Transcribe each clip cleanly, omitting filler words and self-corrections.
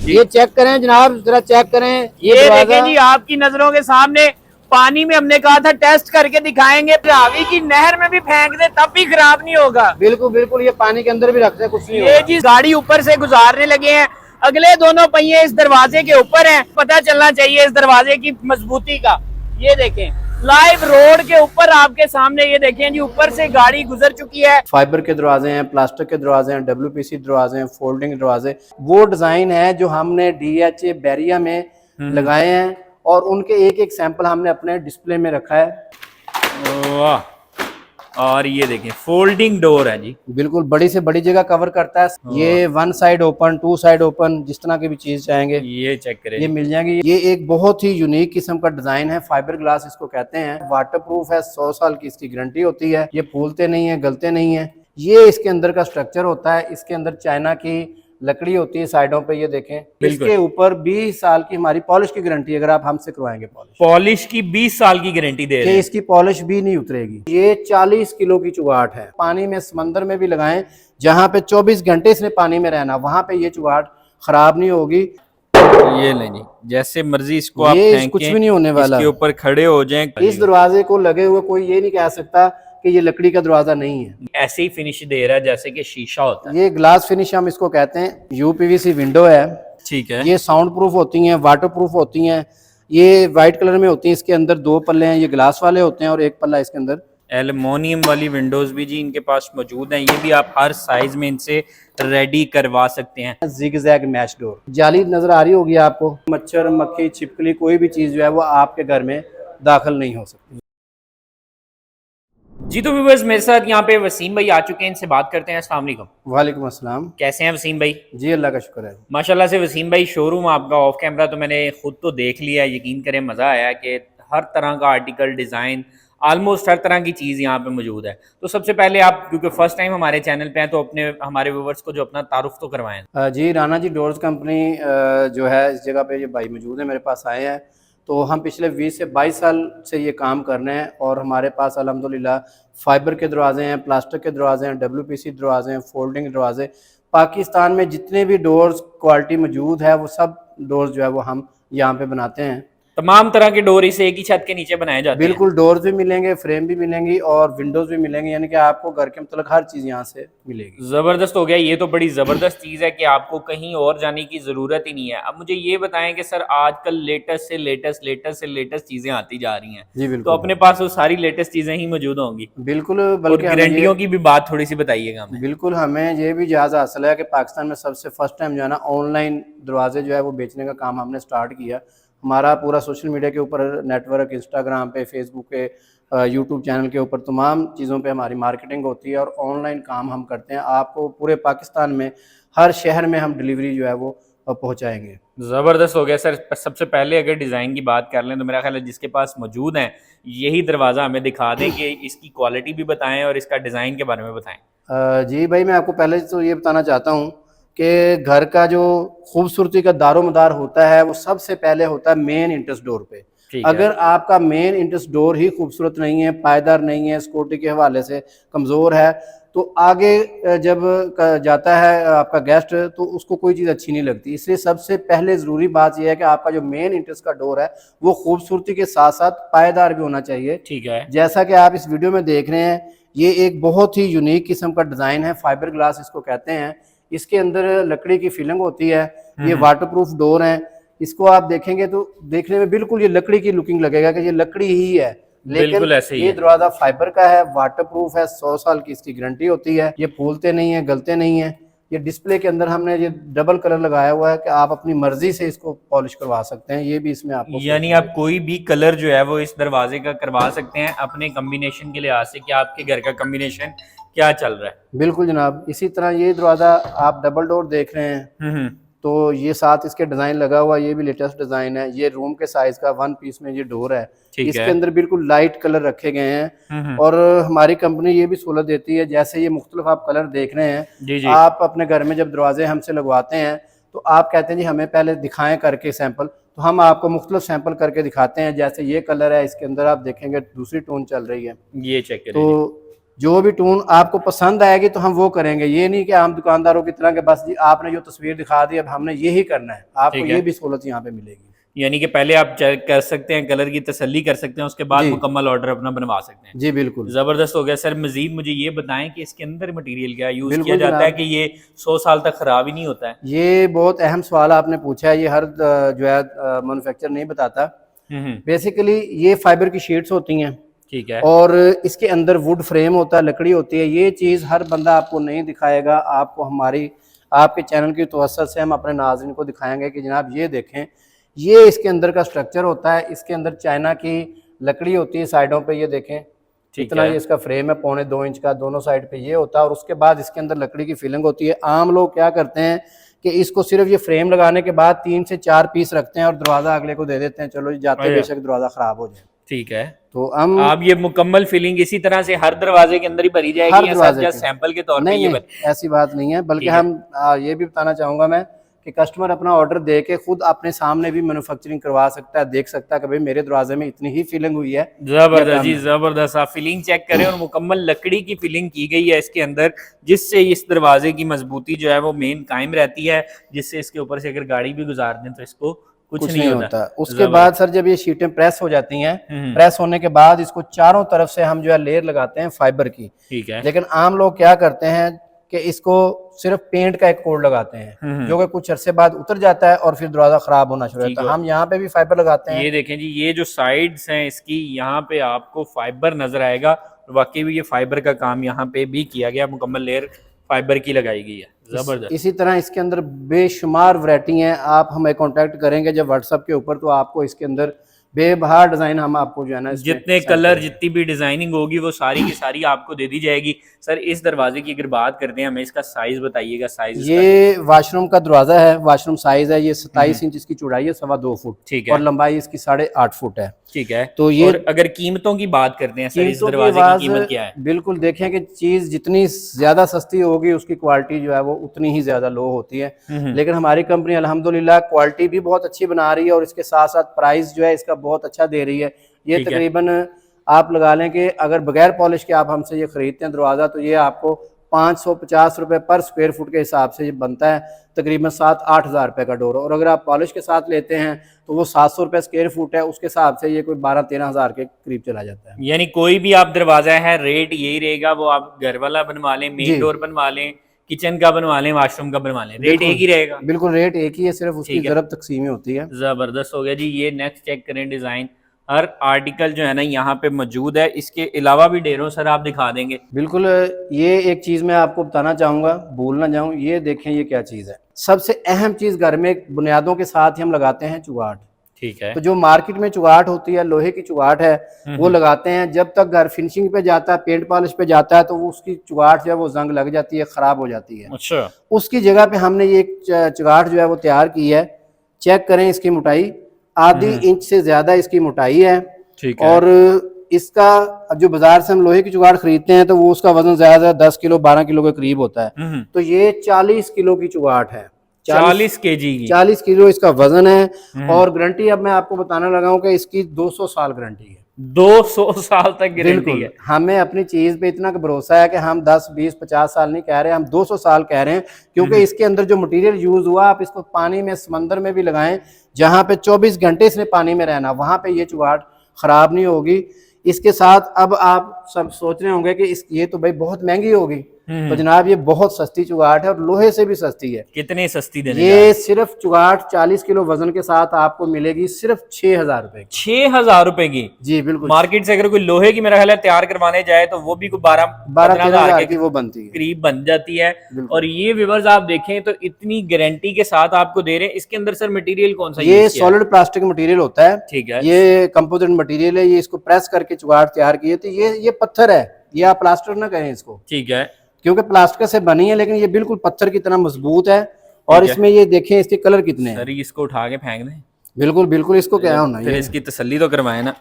ये चेक करें जनाब, जरा चेक करें। ये देखें जी, आपकी नजरों के सामने पानी में हमने कहा था टेस्ट करके दिखाएंगे, रावी की नहर में भी फेंक दे तब भी खराब नहीं होगा। बिल्कुल बिल्कुल, ये पानी के अंदर भी रखते हैं, कुछ नहीं ये जी गाड़ी ऊपर से गुजारने लगे हैं, अगले दोनों पहिए इस दरवाजे के ऊपर हैं। पता चलना चाहिए इस दरवाजे की मजबूती का। ये देखें लाइव रोड के ऊपर आपके सामने, ये देखें जी ऊपर से गाड़ी गुजर चुकी है। फाइबर के दरवाजे हैं, प्लास्टिक के दरवाजे हैं, WPC दरवाजे हैं, फोल्डिंग दरवाजे। वो डिजाइन है जो हमने DHA बैरिया में लगाए हैं और उनके एक एक सैंपल हमने अपने डिस्प्ले में रखा है। वाह, और ये देखें फोल्डिंग डोर है जी, बिल्कुल बड़ी से बड़ी जगह कवर करता है। ये 1 साइड ओपन, 2 साइड ओपन, जिस तरह की भी चीज चाहेंगे ये चेक करें, ये मिल जाएंगी। ये एक बहुत ही यूनिक किस्म का डिजाइन है, फाइबर ग्लास इसको कहते हैं। वाटर प्रूफ है, 100 साल की इसकी गारंटी होती है। ये फूलते नहीं है, गलते नहीं है। ये इसके अंदर का स्ट्रक्चर होता है। इसके अंदर चाइना की लकड़ी होती है साइडों पे, ये देखें। इसके ऊपर 20 साल की हमारी पॉलिश की गारंटी, अगर आप हमसे करवाएंगे पॉलिश की 20 साल की गारंटी दे रहे हैं। इसकी पॉलिश भी नहीं उतरेगी। ये 40 किलो की चुगाट है। पानी में, समंदर में भी लगाएं, जहाँ पे 24 घंटे इसने पानी में रहना, वहां पे ये चुगाट खराब नहीं होगी। ये लें जी, जैसे मर्जी इसको आप फेंकें, कुछ भी नहीं होने वाला। इसके ऊपर खड़े हो जाएं। इस दरवाजे को लगे हुए कोई ये नहीं कह सकता कि ये लकड़ी का दरवाजा नहीं है। ऐसे ही फिनिश दे रहा है जैसे कि शीशा होता है। ये ग्लास फिनिश हम इसको कहते हैं। UPVC विंडो है, ठीक है। ये साउंड प्रूफ होती हैं, वाटर प्रूफ होती हैं। ये वाइट कलर में होती हैं। इसके अंदर 2 पल्ले हैं, ये ग्लास वाले होते हैं और 1 पल्ला इसके अंदर। एल्युमिनियम वाली विंडोज भी जी इनके पास मौजूद हैं। ये भी आप हर साइज में इनसे रेडी करवा सकते हैं। जिग-जैग मैच डोर, जाली नजर आ रही होगी आपको। मच्छर, मक्खी, छिपकली, कोई भी चीज जो है वो आपके घर में दाखिल नहीं हो सकती। जी तो व्यूअर्स, मेरे साथ यहाँ पे वसीम भाई आ चुके हैं, इनसे बात करते हैं। अस्सलाम वालेकुम। वालेकुम अस्सलाम। कैसे हैं वसीम भाई? जी अल्लाह का शुक्र है। माशाल्लाह से वसीम भाई, शोरूम आपका ऑफ कैमरा तो मैंने खुद तो देख लिया, यकीन करें मज़ा आया कि हर तरह का आर्टिकल, डिज़ाइन, ऑलमोस्ट हर तरह की चीज़ यहाँ पे मौजूद है। तो सबसे पहले आप, क्योंकि फर्स्ट टाइम हमारे चैनल पे हैं, तो अपने हमारे व्यूअर्स को जो अपना तारुफ तो करवाएं। जी राना जी डोर्स कंपनी जो है इस जगह पे ये भाई मौजूद है, मेरे पास आए हैं। तो हम पिछले 20 से 22 साल से ये काम कर रहे हैं और हमारे पास अल्हम्दुलिल्लाह फाइबर के दरवाजे हैं, प्लास्टिक के दरवाजे हैं, WPC दरवाजे हैं, फोल्डिंग दरवाजे। पाकिस्तान में जितने भी डोर्स क्वालिटी मौजूद है वो सब डोर्स जो है वो हम यहाँ पे बनाते हैं। तमाम तरह के डोर इसे एक ही छत के नीचे बनाए जाते हैं। बिल्कुल, डोर्स भी मिलेंगे, फ्रेम भी मिलेंगी और विंडोज भी मिलेंगे, यानी कि आपको घर के मतलब हर चीज़ यहाँ से मिलेगी। ज़बरदस्त हो गया, ये तो बड़ी ज़बरदस्त चीज़ है कि आपको कहीं और जाने की ज़रूरत ही नहीं है। अब मुझे ये बताएं कि सर आजकल लेटेस्ट से लेटेस्ट चीज़ें आती जा रही हैं, जी बिल्कुल, तो अपने पास वो सारी लेटेस्ट चीज़ें ही मौजूद होंगी। बिल्कुल, बल्कि गारंटियों की भी बात थोड़ी सी बताइएगा हमें। बिल्कुल, हमें ये भी जायज़ हासिल है कि पाकिस्तान में सबसे फर्स्ट टाइम जो है ना ऑनलाइन दरवाजे जो है वो बेचने का काम हमने स्टार्ट किया। हमारा पूरा सोशल मीडिया के ऊपर नेटवर्क, इंस्टाग्राम पे, फेसबुक पे, यूट्यूब चैनल के ऊपर तमाम चीज़ों पे हमारी मार्केटिंग होती है और ऑनलाइन काम हम करते हैं। आपको पूरे पाकिस्तान में हर शहर में हम डिलीवरी जो है वो पहुँचाएँगे। ज़बरदस्त हो गया सर। सबसे पहले अगर डिज़ाइन की बात कर लें तो मेरा ख्याल है जिसके पास मौजूद हैं यही दरवाज़ा हमें दिखा दें कि इसकी क्वालिटी भी बताएं और इसका डिज़ाइन के बारे में बताएं। जी भाई, मैं आपको पहले तो ये बताना चाहता हूँ कि घर का जो खूबसूरती का दारोमदार होता है वो सबसे पहले होता है मेन इंट्रेंस डोर पे। अगर आपका मेन इंट्रेंस डोर ही खूबसूरत नहीं है, पायदार नहीं है, सिक्योरिटी के हवाले से कमज़ोर है, तो आगे जब जाता है आपका गेस्ट तो उसको कोई चीज़ अच्छी नहीं लगती। इसलिए सबसे पहले ज़रूरी बात यह है कि आपका जो मेन इंट्रेंस का डोर है वो खूबसूरती के साथ साथ पायदार भी होना चाहिए। ठीक है। जैसा कि आप इस वीडियो में देख रहे हैं, ये एक बहुत ही यूनिक किस्म का डिज़ाइन है, फाइबर ग्लास इसको कहते हैं। इसके अंदर लकड़ी की फिलिंग होती है। ये वाटरप्रूफ डोर है। इसको आप देखेंगे तो देखने में बिल्कुल ये लकड़ी की लुकिंग लगेगा कि ये लकड़ी ही है, लेकिन ऐसे ही ये दरवाजा फाइबर का है, वाटरप्रूफ है, 100 साल की इसकी गारंटी होती है। ये फूलते नहीं है, गलते नहीं है। ये डिस्प्ले के अंदर हमने ये डबल कलर लगाया हुआ है कि आप अपनी मर्जी से इसको पॉलिश करवा सकते हैं। ये भी इसमें आपको, यानी आप कोई भी कलर जो है वो इस दरवाजे का करवा सकते हैं अपने कम्बिनेशन के लिहाज से कि आपके घर का कम्बिनेशन क्या चल रहा है। बिल्कुल जनाब। इसी तरह ये दरवाजा आप डबल डोर देख रहे हैं, तो ये साथ इसके डिज़ाइन लगा हुआ, ये भी लेटेस्ट डिज़ाइन है। ये रूम के साइज का 1 पीस में ये डोर है। इसके अंदर बिल्कुल लाइट कलर रखे गए हैं और हमारी कंपनी ये भी सहूलत देती है, जैसे ये मुख्तलिफ आप कलर देख रहे हैं, जी जी। आप अपने घर में जब दरवाजे हमसे लगवाते हैं तो आप कहते हैं जी हमें पहले दिखाएं करके सैंपल, तो हम आपको मुख्तलिफ सैंपल करके दिखाते हैं। जैसे ये कलर है, इसके अंदर आप देखेंगे दूसरी टोन चल रही है, ये चेक करें। तो जो भी टून आपको पसंद आएगी तो हम वो करेंगे। ये नहीं कि हम दुकानदारों की तरह के बस जी आपने जो तस्वीर दिखा दी अब हमने यही करना है, आपको ये भी सहूलत यहाँ पे मिलेगी। यानी कि पहले आप चेक कर सकते हैं, कलर की तसल्ली कर सकते हैं, उसके बाद जी। मुकम्मल ऑर्डर अपना बनवा सकते हैं। जी बिल्कुल। जबरदस्त हो गया सर। मजीद मुझे ये बताएं कि इसके अंदर मटेरियल क्या यूज बिल्कुल किया जाता है जनाब। कि ये 100 साल तक खराब ही नहीं होता है? ये बहुत अहम सवाल आपने पूछा है, ये हर जो है मैन्युफैक्चर नहीं बताता। बेसिकली ये फाइबर की शीट्स होती हैं, ठीक है, और इसके अंदर वुड फ्रेम होता है, लकड़ी होती है। ये चीज़ हर बंदा आपको नहीं दिखाएगा, आपको हमारी आपके चैनल की तवज्जो से हम अपने नाज़रीन को दिखाएंगे कि जनाब ये देखें, ये इसके अंदर का स्ट्रक्चर होता है। इसके अंदर चाइना की लकड़ी होती है साइडों पे, ये देखें इतना ये इसका फ्रेम है, 1.25 इंच का, दोनों साइड पे ये होता है, और उसके बाद इसके अंदर लकड़ी की फिलिंग होती है। आम लोग क्या करते हैं कि इसको सिर्फ ये फ्रेम लगाने के बाद 3 से 4 पीस रखते हैं और दरवाज़ा अगले को दे देते हैं, चलो जी जाते बेशक दरवाज़ा ख़राब हो जाए। ठीक है, तो हम आप ये मुकम्मल फिलिंग इसी तरह से हर दरवाजे के अंदर ही भरी जाएगी, हर या दरवाजे जस्ट सैंपल के तौर पे नहीं, ये नहीं ऐसी बात नहीं है, बल्कि ठीक है। हम ये भी बताना चाहूँगा मैं कि कस्टमर अपना ऑर्डर दे के खुद अपने सामने भी मैन्युफैक्चरिंग करवा सकता है, देख सकता है कि भाई मेरे दरवाजे में इतनी ही फिलिंग हुई है। जबरदस्त जी, जबरदस्त। आप फिलिंग चेक करें और मुकम्मल लकड़ी की फिलिंग की गई है इसके अंदर, जिससे इस दरवाजे की मजबूती जो है वो मेन कायम रहती है, जिससे इसके ऊपर से अगर गाड़ी भी गुजार दें तो इसको कुछ नहीं होता। उसके बाद सर जब ये शीटें प्रेस हो जाती हैं, प्रेस होने के बाद इसको चारों तरफ से हम जो है लेयर लगाते हैं फाइबर की। ठीक है, लेकिन आम लोग क्या करते हैं कि इसको सिर्फ पेंट का एक कोड लगाते हैं, जो कि कुछ अरसे बाद उतर जाता है और फिर दरवाजा खराब होना शुरू होता है। हम यहाँ पे भी फाइबर लगाते हैं। ये देखें जी, ये जो साइड्स हैं इसकी, यहाँ पे आपको फाइबर नजर आएगा, वाकई भी ये फाइबर का काम यहाँ पे भी किया गया, मुकम्मल लेयर फाइबर की लगाई गई है। जबरदस्त। इसी तरह इसके अंदर बेशुमार वैरायटी हैं, आप हमें कांटेक्ट करेंगे जब व्हाट्सएप के ऊपर, तो आपको इसके अंदर बेबहार डिजाइन हम आपको जो है ना जितने कलर, जितनी भी डिजाइनिंग होगी वो सारी की सारी आपको दे दी जाएगी। सर इस दरवाजे की अगर बात करते हैं, हमें इसका साइज बताइएगा। साइज ये वॉशरूम का दरवाजा है, वॉशरूम साइज है, ये 27 इंच इसकी चौड़ाई है, 2.25 फुट, ठीक है, और लंबाई इसकी 8.5 फुट है। ठीक है। तो ये और अगर कीमतों की बात करते हैं सर, इस दरवाजे की कीमत क्या है? बिल्कुल देखें कि चीज जितनी ज्यादा सस्ती होगी उसकी क्वालिटी जो है वो उतनी ही ज्यादा लो होती है, लेकिन हमारी कंपनी अल्हम्दुलिल्लाह क्वालिटी भी बहुत अच्छी बना रही है और इसके साथ साथ प्राइस जो है इसका बहुत अच्छा दे रही है। ये तकरीबन आप लगा लें कि अगर बगैर पॉलिश के आप हमसे ये खरीदते हैं दरवाजा, तो ये आपको 550 रुपए पर स्क्वायर फुट के हिसाब से ये बनता है, तकरीबन 7-8 हज़ार रुपये का डोर। और अगर आप पॉलिश के साथ लेते हैं तो वो 700 रुपये स्क्वायर फुट है, उसके हिसाब से ये कोई 12-13 हज़ार के करीब चला जाता है। यानी कोई भी आप दरवाजा है, रेट यही रहेगा, वो आप घर वाला बनवा लें, मेन डोर बनवा लें, किचन का बनवा लें, वॉशरूम का बनवा लें, रेट एक ही रहेगा। बिल्कुल रेट एक ही है, सिर्फ उसकी ज़रब तकसीमी होती है। जबरदस्त हो गया जी। ये नेक्स्ट चेक करें डिजाइन, हर आर्टिकल जो है ना यहाँ पे मौजूद है, इसके अलावा भी ढेरों सर आप दिखा देंगे। बिल्कुल, ये एक चीज मैं आपको बताना चाहूंगा, भूल ना जाऊं, ये देखें ये क्या चीज है। सबसे अहम चीज घर में बुनियादों के साथ ही हम लगाते हैं चुगाट। ठीक है, तो जो मार्केट में चुगाट होती है, लोहे की चुगाट है, वो लगाते हैं। जब तक घर फिनिशिंग पे जाता है, पेंट पॉलिश पे जाता है, तो वो उसकी चुगाट जो है वो जंग लग जाती है, खराब हो जाती है। अच्छा, उसकी जगह पे हमने ये एक चुगाट जो है वो तैयार की है। चेक करें इसकी मोटाई, आधी इंच से ज्यादा इसकी मोटाई है। ठीक है। और इसका जो बाजार से हम लोहे की चुगाड़ खरीदते हैं तो वो उसका वजन ज्यादा 10 किलो 12 किलो के करीब होता है, तो ये 40 किलो की चुगाट है। 40 केजी की, 40 किलो इसका वजन है। और गारंटी अब मैं आपको बताने लगा हूं कि इसकी 200 साल गारंटी है। 200 साल तक गारंटी है। हमें अपनी चीज पे इतना भरोसा है कि हम 10, 20, 50 साल नहीं कह रहे, हम 200 साल कह रहे हैं, क्योंकि इसके अंदर जो मटेरियल यूज हुआ, आप इसको पानी में, समंदर में भी लगाएं, जहां पे 24 घंटे इसने पानी में रहना, वहां पे ये चुगाट खराब नहीं होगी। इसके साथ अब आप सब सोच रहे होंगे कि ये तो भाई बहुत महंगी होगी, तो जनाब ये बहुत सस्ती चुगाट है और लोहे से भी सस्ती है। कितने सस्ती देने ये सिर्फ चुगाट 40 किलो वजन के साथ आपको मिलेगी सिर्फ 6,000 रुपए की। 6,000 रुपए की? जी बिल्कुल। मार्केट से अगर कोई लोहे की मेरा ख्याल है तैयार करवाने जाए तो वो भी कोई 12-13 हज़ार की वो बनती है, करीब बन जाती है। और ये व्यूअर्स आप देखें तो इतनी गारंटी के साथ आपको दे रहे हैं। इसके अंदर सर मटेरियल कौन सा? ये सॉलिड प्लास्टिक मटेरियल होता है। ठीक है, ये कंपोजिट मटेरियल है, ये इसको प्रेस करके चुगाट तैयार की है। तो ये पत्थर है, ये आप प्लास्टर ना करें इसको, ठीक है, क्योंकि प्लास्टिक से बनी है, लेकिन ये बिल्कुल पत्थर की तरह मजबूत है। और इसमें ये देखें इसके कलर कितने हैं। सर इसको उठा के फेंक दें? बिल्कुल बिल्कुल, इसको क्या होना, फिर इसकी तसल्ली तो करवाए ना।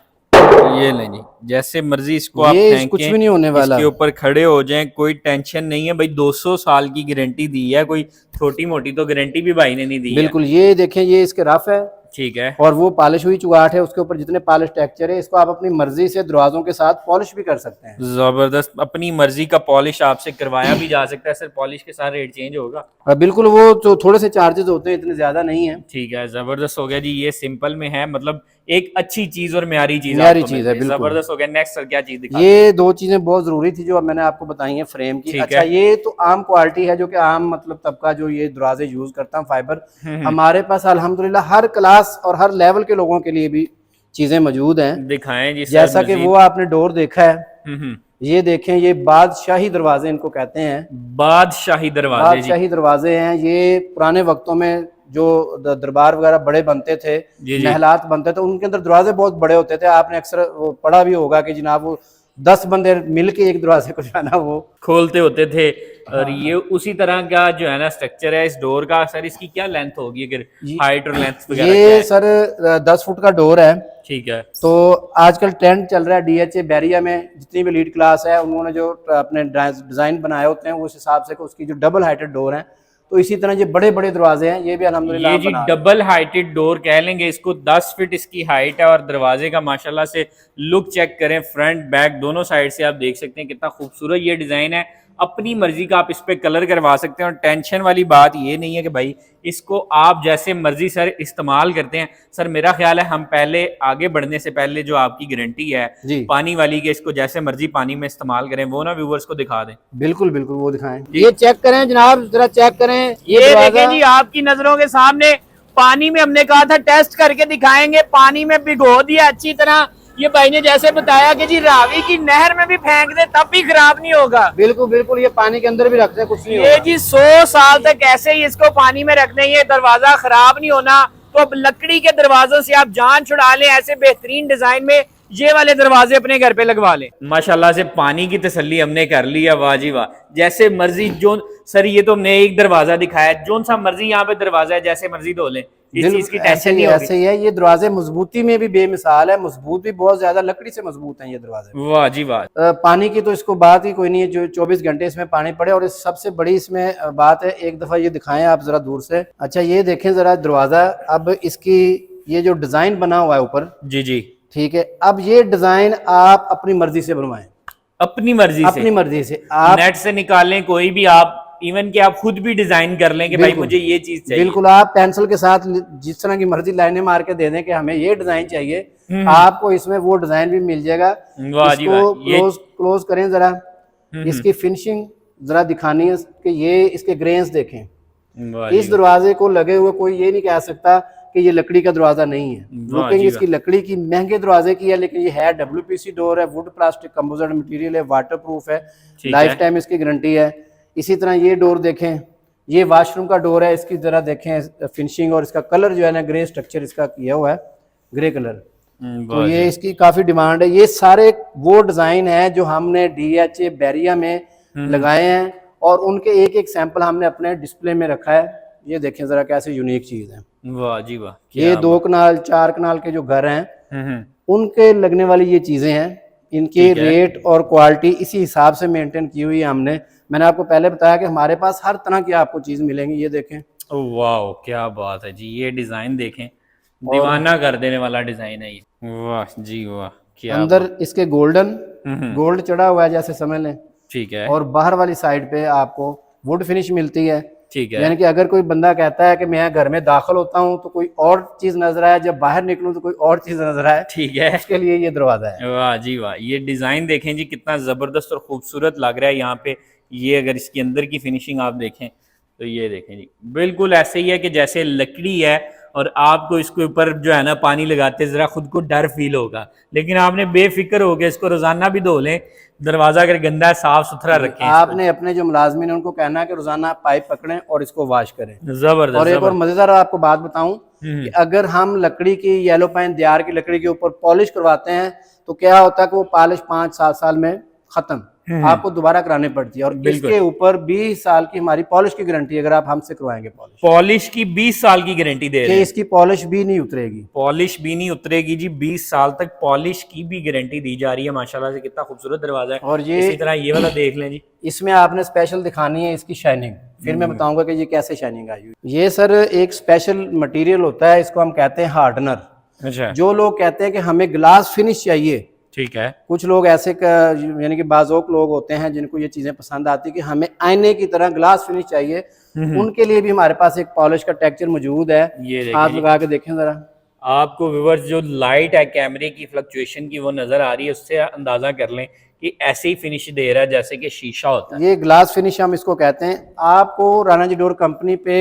ये लें जी, जैसे मर्जी इसको आप फेंकें, कुछ भी नहीं होने वाला, इसके ऊपर खड़े हो जाएं, कोई टेंशन नहीं है भाई। 200 साल की गारंटी दी है, कोई छोटी मोटी तो गारंटी भी भाई ने नहीं दी। बिल्कुल। ये देखें, ये इसके रफ है, ठीक है। और वो पॉलिश हुई चुगाट है, उसके ऊपर जितने पॉलिश टेक्सचर है, इसको आप अपनी मर्जी से दरवाजों के साथ पॉलिश भी कर सकते हैं। जबरदस्त, अपनी मर्जी का पॉलिश आपसे करवाया भी जा सकता है। सर पॉलिश के साथ रेट चेंज होगा? बिल्कुल, वो तो थोड़े से चार्जेस होते हैं, इतने ज्यादा नहीं है। ठीक है, जबरदस्त हो गया जी। ये सिंपल में है, मतलब एक अच्छी चीज और म्यारी चीज म्यारी आपको चीज मिल है, रही बिल्कुल। जबरदस्त हो गया। नेक्स्ट सर क्या चीज दिखा? ये दो चीजें बहुत जरूरी थी जो अब मैंने आपको बताई हैं फ्रेम की। ठीक अच्छा, है। ये तो आम क्वालिटी है जो कि आम मतलब तबका जो ये दरवाजे यूज करता है फाइबर। हम्म। हमारे पास अल्हम्दुलिल्लाह हर क्लास और हर लेवल के लोगों के लिए भी चीजें मौजूद हैं। दिखाएं जी सर जैसा कि मजीद। वो आपने डोर देखा है, हम्म। ये देखें, ये बादशाही दरवाजे इनको कहते हैं। बादशाही दरवाजे जी। बादशाही दरवाजे हैं ये। पुराने वक्तों में जो दरबार वगैरह बड़े बनते थे, जी जी। महलात बनते थे, उनके अंदर दरवाजे बहुत बड़े होते थे। आपने अक्सर वो पढ़ा भी होगा कि जनाब वो 10 बंदे मिल के एक दरवाजे को जो है ना वो खोलते होते थे। और हाँ, ये उसी तरह का जो है ना स्ट्रक्चर है इस डोर का। सर इसकी क्या लेंथ होगी, अगर हाइट और लेंथ वगैरह क्या ये है? सर 10 फुट का डोर है। ठीक है। तो आजकल ट्रेंड चल रहा है DHA बैरिया में, जितनी भी लीड क्लास है उन्होंने जो अपने डिजाइन बनाए होते हैं उस हिसाब से उसकी जो डबल हाइटेड डोर है। तो इसी तरह ये बड़े बड़े दरवाजे हैं, ये भी अल्हम्दुलिल्लाह ये हम जी बना रहे हैं। डबल हाइटेड डोर कह लेंगे इसको। 10 फीट इसकी हाइट है और दरवाजे का माशाल्लाह से लुक चेक करें, फ्रंट बैक दोनों साइड से आप देख सकते हैं कितना खूबसूरत ये डिजाइन है। अपनी मर्जी का आप इस पे कलर करवा सकते हैं और टेंशन वाली बात ये नहीं है कि भाई इसको आप जैसे मर्जी सर इस्तेमाल करते हैं। सर मेरा ख्याल है हम पहले आगे बढ़ने से पहले जो आपकी गारंटी है जी पानी वाली के, इसको जैसे मर्जी पानी में इस्तेमाल करें, वो ना व्यूवर्स को दिखा दें। बिल्कुल बिल्कुल, वो दिखाएं। ये चेक करें जनाब, जरा चेक करें ये दरवाजा। देखें जी आपकी नजरों के सामने। पानी में हमने कहा था टेस्ट करके दिखाएंगे, पानी में भिगो दिया अच्छी तरह। ये भाई ने जैसे बताया कि जी रावी की नहर में भी फेंक दे तब भी खराब नहीं होगा। बिल्कुल बिल्कुल, ये पानी के अंदर भी रखते हैं, कुछ नहीं ये होगा। जी 100 साल तक ऐसे ही इसको पानी में रखने, ये दरवाजा खराब नहीं होना। तो अब लकड़ी के दरवाजों से आप जान छुड़ा लें, ऐसे बेहतरीन डिजाइन में ये वाले दरवाजे अपने घर पे लगवा लें। माशाल्लाह से पानी की तसल्ली हमने कर ली है। वाह जी वाह, जैसे मर्जी जो सर ये तो हमने एक दरवाजा दिखाया, जो सा मर्जी यहाँ पे दरवाजा है जैसे मर्जी धो लें, इस चीज की टेंशन नहीं होगी। ऐसे ही है। ये दरवाजे मजबूती में भी बेमिसाल है, मजबूत भी बहुत ज्यादा, लकड़ी से मजबूत हैं ये दरवाजे। वाह जी वाह। पानी की तो इसको बात ही कोई नहीं है, जो 24 घंटे इसमें पानी पड़े। और इस सबसे बड़ी इसमें बात है, एक दफा ये दिखाएं आप जरा दूर से। अच्छा, ये देखें जरा दरवाजा। अब इसकी ये जो डिजाइन बना हुआ है ऊपर, जी जी, ठीक है, अब ये डिजाइन आप अपनी मर्जी से बनवाएं। अपनी मर्जी से, अपनी मर्जी से आप नेट से निकालें कोई भी, आप इवन कि आप खुद भी डिजाइन कर लें कि भाई बिल्कुल, मुझे ये चीज चाहिए। बिल्कुल, आप पेंसिल के साथ जिस तरह की मर्जी लाइनें मार के दे दें कि हमें ये डिजाइन चाहिए, आपको इसमें वो डिजाइन भी मिल जाएगा। वाह जी वाह। इसको क्लोज करें जरा, इसकी फिनिशिंग जरा दिखानी है कि ये इसके ग्रेन्स देखें। वाह इस जी दरवाजे को लगे हुए कोई ये नहीं कह सकता कि ये लकड़ी का दरवाजा नहीं है। वाह लुकिंग जी इसकी लकड़ी की महंगे दरवाजे की है, लेकिन ये है WPC डोर है, वुड प्लास्टिक कंपोजिट मटेरियल है, वाटर प्रूफ है, ठीक लाइफ है। टाइम इसकी गारंटी है। इसी तरह ये डोर देखें, ये वॉशरूम का डोर है, इसकी जरा देखें फिनिशिंग, और इसका कलर जो है ना ग्रे स्ट्रक्चर इसका किया हुआ है, ग्रे कलर। तो वाह ये जी। इसकी काफी डिमांड है। ये सारे वो डिजाइन है जो हमने DHA बैरिया में लगाए हैं, और उनके एक एक सैंपल हमने अपने डिस्प्ले में रखा है। ये देखें जरा कैसे यूनिक चीज है। वाह जी वाह। ये 2 कनाल 4 कनाल के जो घर हैं हम्म। उनके लगने वाली ये चीजें हैं। इनके ठीक है। रेट और क्वालिटी इसी हिसाब से मेंटेन की हुई है हमने। मैंने आपको पहले बताया कि हमारे पास हर तरह की आपको चीज मिलेंगी। ये देखें, वाह क्या बात है जी, ये डिजाइन देखें, दीवाना कर देने वाला डिजाइन है ये। वाह जी वाह, क्या अंदर इसके गोल्डन गोल्ड चढ़ा हुआ है जैसे समझ लें, ठीक है। और बाहर वाली साइड पे आपको वुड फिनिश मिलती है। ठीक है। यानी कि अगर कोई बंदा कहता है कि मैं घर में दाखिल होता हूँ तो कोई और चीज नजर आए, जब बाहर निकलूं तो कोई और चीज नजर आए, ठीक है। उसके लिए ये दरवाजा है। वाह जी वाह, ये डिजाइन देखें जी कितना जबरदस्त और खूबसूरत लग रहा है यहाँ पे। ये अगर इसकी अंदर की फिनिशिंग आप देखें तो ये देखें जी, बिल्कुल ऐसे ही है कि जैसे लकड़ी है, और आपको इसके ऊपर जो है ना पानी लगाते जरा खुद को डर फील होगा, लेकिन आपने बेफिक्र हो गया इसको रोजाना भी धो लें, दरवाजा अगर गंदा है साफ सुथरा रखें। आपने अपने जो मुलाजमीन उनको कहना है कि रोजाना पाइप पकड़ें और इसको वॉश करें। जबरदस्त। और एक और मजेदार आपको बात बताऊं कि अगर हम लकड़ी की येलो पाइन दियार की लकड़ी के ऊपर पॉलिश करवाते हैं तो क्या होता है कि वो पॉलिश 5-7 साल में खत्म। आपको दोबारा करानी पड़ती है। और इसके ऊपर 20 साल की हमारी पॉलिश की गारंटी, अगर आप हमसे करवाएंगे पॉलिश की 20 साल की गारंटी दे रहे हैं, इसकी पॉलिश भी नहीं उतरेगी। पॉलिश भी नहीं उतरेगी जी, 20 साल तक पॉलिश की भी गारंटी दी जा रही है। माशाल्लाह से कितना खूबसूरत दरवाजा है। और ये इसी तरह ये वाला देख लें जी, इसमें आपने स्पेशल दिखानी है इसकी शाइनिंग, फिर मैं बताऊंगा कि ये कैसे शाइनिंग आई हुई। ये सर एक स्पेशल मटेरियल होता है, इसको हम कहते हैं हार्डनर। अच्छा, जो लोग कहते हैं कि हमें ग्लास फिनिश चाहिए, ठीक है, कुछ लोग ऐसे यानी कि बाज़ोक लोग होते हैं जिनको ये चीजें पसंद आती है कि हमें आईने की तरह ग्लास फिनिश चाहिए, उनके लिए भी हमारे पास एक पॉलिश का टेक्सचर मौजूद है। ये हाथ लगा के देखें जरा, आपको व्यूअर्स जो लाइट है कैमरे की फ्लक्चुएशन की वो नजर आ रही है, उससे अंदाजा कर लें कि ऐसे ही फिनिश दे रहा है जैसे कि शीशा होता है। ये ग्लास फिनिश हम इसको कहते हैं। आपको राना जी डोर कंपनी पे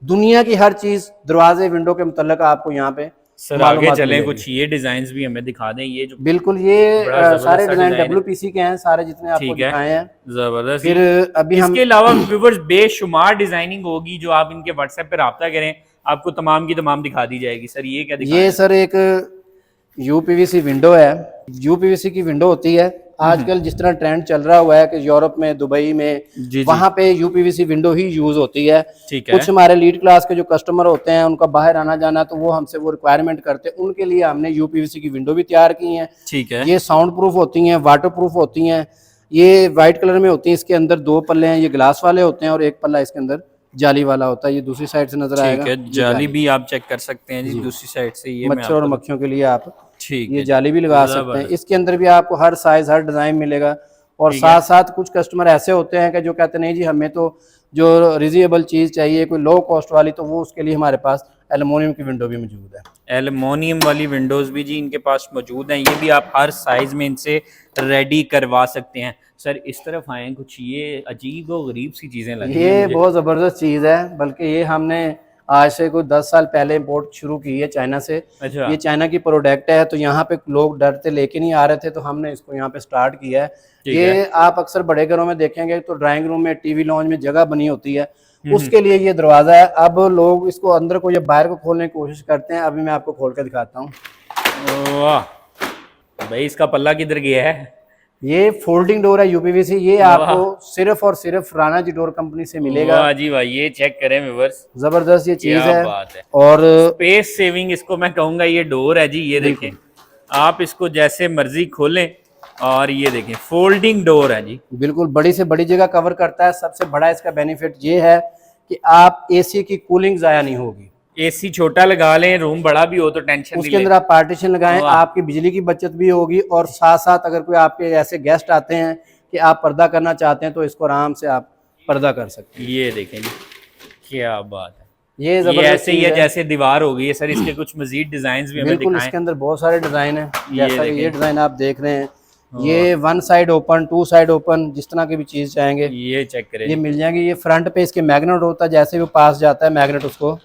दुनिया की हर चीज दरवाजे विंडो के मुतल्लिक आपको यहाँ पे सर आगे चलें, कुछ ये डिजाइन भी हमें दिखा दें। ये जो बिल्कुल ये सारे डिजाइन WPC के हैं, सारे जितने आपको दिखाए हैं जबरदस्त। फिर अभी हम इसके अलावा व्यूअर्स बेशुमार डिजाइनिंग होगी जो आप इनके व्हाट्सएप पे राब्ता करें, आपको तमाम की तमाम दिखा दी जाएगी। सर ये क्या दिखा ये सर एक UPVC विंडो है। UPVC की विंडो होती है। आजकल जिस तरह ट्रेंड चल रहा हुआ है कि यूरोप में, दुबई में, वहां पे UPVC विंडो ही यूज होती है। ठीक है। कुछ हमारे लीड क्लास के जो कस्टमर होते हैं उनका बाहर आना जाना, तो वो हमसे वो रिक्वायरमेंट करते हैं, उनके लिए हमने UPVC की विंडो भी तैयार की है। ठीक है। ये साउंड प्रूफ होती हैं, वाटर प्रूफ होती हैं। ये वाइट कलर में होती हैं। इसके अंदर 2 पल्ले हैं, ये ग्लास वाले होते हैं और एक पल्ला इसके अंदर जाली वाला होता है। ये दूसरी साइड से नजर आएगा। ठीक है, जाली भी आप चेक कर सकते हैं जी दूसरी साइड से। ये मच्छर और मक्खियों के लिए आप ठीक ये जाली भी लगा सकते हैं। इसके अंदर भी आपको हर साइज हर डिजाइन मिलेगा। और साथ साथ कुछ कस्टमर ऐसे होते हैं कि जो कहते नहीं जी हमें तो जो रिजनेबल चीज चाहिए, कोई लो कॉस्ट वाली, तो वो उसके लिए हमारे पास एल्युमिनियम की विंडो भी मौजूद है। एल्युमिनियम वाली विंडोज भी जी इनके पास मौजूद हैं। ये भी आप हर साइज में इनसे रेडी करवा सकते हैं। सर इस तरफ आए, कुछ ये अजीब और गरीब सी चीजें लगी हैं ये मुझे। बहुत जबरदस्त चीज है, बल्कि ये हमने आज से कोई 10 साल पहले इंपोर्ट शुरू की है चाइना से। अच्छा, ये चाइना की प्रोडक्ट है, तो यहाँ पे लोग डर से लेके नहीं आ रहे थे, तो हमने इसको यहाँ पे स्टार्ट किया है। ये आप अक्सर बड़े घरों में देखेंगे तो ड्राइंग रूम में, टीवी लॉन्ज में जगह बनी होती है, उसके लिए ये दरवाजा है। अब लोग इसको अंदर को या बाहर को खोलने की कोशिश करते हैं। अभी मैं आपको खोल कर दिखाता हूँ। वाह भाई, इसका पल्ला किधर गया है? ये फोल्डिंग डोर है UPVC। ये आपको सिर्फ और सिर्फ राना जी डोर कंपनी से मिलेगा। वाह जी वाह, ये चेक करें व्यूअर्स, जबरदस्त ये चीज है। बात है। और स्पेस सेविंग इसको मैं कहूंगा ये डोर है जी। ये देखें, आप इसको जैसे मर्जी खोलें और ये देखें फोल्डिंग डोर है जी। बिल्कुल बड़ी से बड़ी जगह कवर करता है। सबसे बड़ा इसका बेनिफिट ये है कि आप AC की कूलिंग जाया नहीं होगी। AC छोटा लगा लें, रूम बड़ा भी हो तो टेंशन उसके अंदर आप पार्टीशन लगाएं, आपकी बिजली की बचत भी होगी। और साथ साथ अगर कोई आपके ऐसे गेस्ट आते हैं कि आप पर्दा करना चाहते हैं, तो इसको आराम से आप पर्दा कर सकते हैं। ये देखें जी, क्या बात है। ये ऐसे ही है जैसे दीवार हो गई है। सर इसके कुछ मजीद डिजाइन भी हमें बिल्कुल दिखाएं। इसके अंदर बहुत सारे डिजाइन है। जैसा कि ये डिजाइन आप देख रहे हैं, ये 1 साइड ओपन, 2 साइड ओपन, जिस तरह की भी चीज चाहेंगे ये चेक करें, ये मिल जाएंगे। ये फ्रंट पे इसके मैग्नेट होता है, जैसे वो पास जाता है मैग्नेट उसको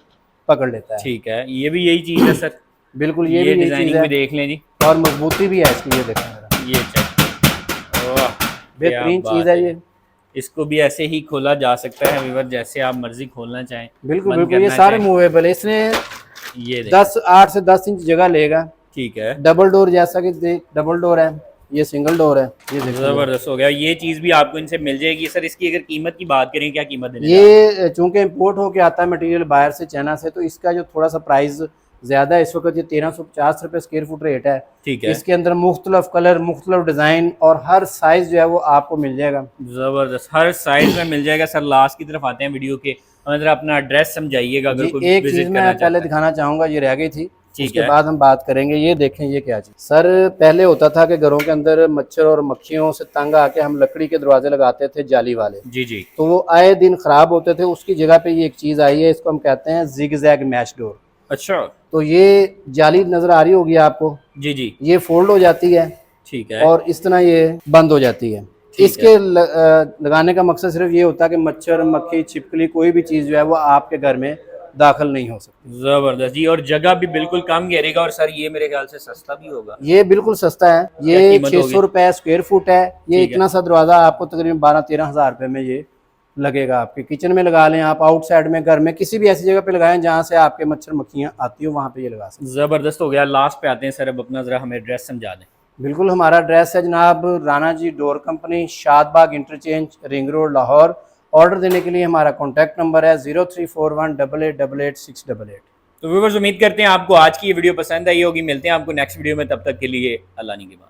पकड़ लेता है। ठीक है, ये भी यही चीज है सर। बिल्कुल ये भी यही डिजाइनिंग चीज है। भी देख लें जी, और मजबूती भी है इसकी, ये देखें जरा, ये चेक, बेहतरीन चीज है ये। इसको भी ऐसे ही खोला जा सकता है व्यूअर, जैसे आप मर्जी खोलना चाहें। बिल्कुल बिल्कुल, ये सारे मूवेबल है। इसने ये 8 से 10 इंच जगह लेगा। ठीक है, डबल डोर, जैसा कि डबल डोर है, ये सिंगल डोर है। ये जबरदस्त हो गया। ये चीज भी आपको इनसे मिल जाएगी। सर इसकी अगर कीमत की बात करें, क्या कीमत देने? ये चूंकि इम्पोर्ट होके आता है मटेरियल बाहर से, चाइना से, तो इसका जो थोड़ा सा प्राइस ज्यादा है इस वक्त। ये 1350 रुपये स्क्वायर फुट रेट है। ठीक है, इसके अंदर मुख्तलिफ कलर, मुख्तलिफ डिजाइन और हर साइज जो है वो आपको मिल जाएगा। जबरदस्त, हर साइज में मिल जाएगा। सर लास्ट की तरफ आते हैं वीडियो के, अंदर अपना एड्रेस समझाइएगा। अगर कोई एक चीज मैं पहले दिखाना चाहूंगा, ये रह गई थी, उसके बाद हम बात करेंगे। ये देखें, ये क्या चीज। सर पहले होता था कि घरों के अंदर मच्छर और मक्खियों से तंग आके हम लकड़ी के दरवाजे लगाते थे, जाली वाले। जी जी, तो वो आए दिन खराब होते थे। उसकी जगह पे ये एक चीज आई है, इसको हम कहते हैं जिग-जैग मैश डोर। अच्छा, तो ये जाली नजर आ रही होगी आपको। जी जी, ये फोल्ड हो जाती है। ठीक है, और इस तरह ये बंद हो जाती है। इसके लगाने का मकसद सिर्फ ये होता है कि मच्छर, मक्खी, छिपकली, कोई भी चीज जो है वो आपके घर में दाखिल नहीं हो सकती। जबरदस्त जी। और जगह भी बिल्कुल कम घेरेगा। और सर ये मेरे ख्याल से सस्ता भी होगा। ये बिल्कुल सस्ता है। ये 600 रुपए स्क्वायर फुट है। ये इतना सा दरवाजा आपको तकरीबन 12-13 हज़ार रुपए में ये लगेगा। आपके किचन में लगा लें, आप आउटसाइड में, घर में, किसी भी ऐसी जगह पे लगाएं जहां से आपके मच्छर मक्खियां आती हो, वहां पे ये लगा सकते हैं। जबरदस्त हो गया। लास्ट पे आते हैं सर, अब अपना जरा हमें एड्रेस समझा दें। बिल्कुल, हमारा एड्रेस है जनाब Rana ji door company, Shadbagh interchange, ring road, Lahore. Order देने के लिए हमारा कॉन्टैक्ट नंबर है 0341888688। तो व्यूअर्स, उम्मीद करते हैं आपको आज की ये वीडियो पसंद आई होगी। मिलते हैं आपको नेक्स्ट वीडियो में, तब तक के लिए अल्लाह निगहबान।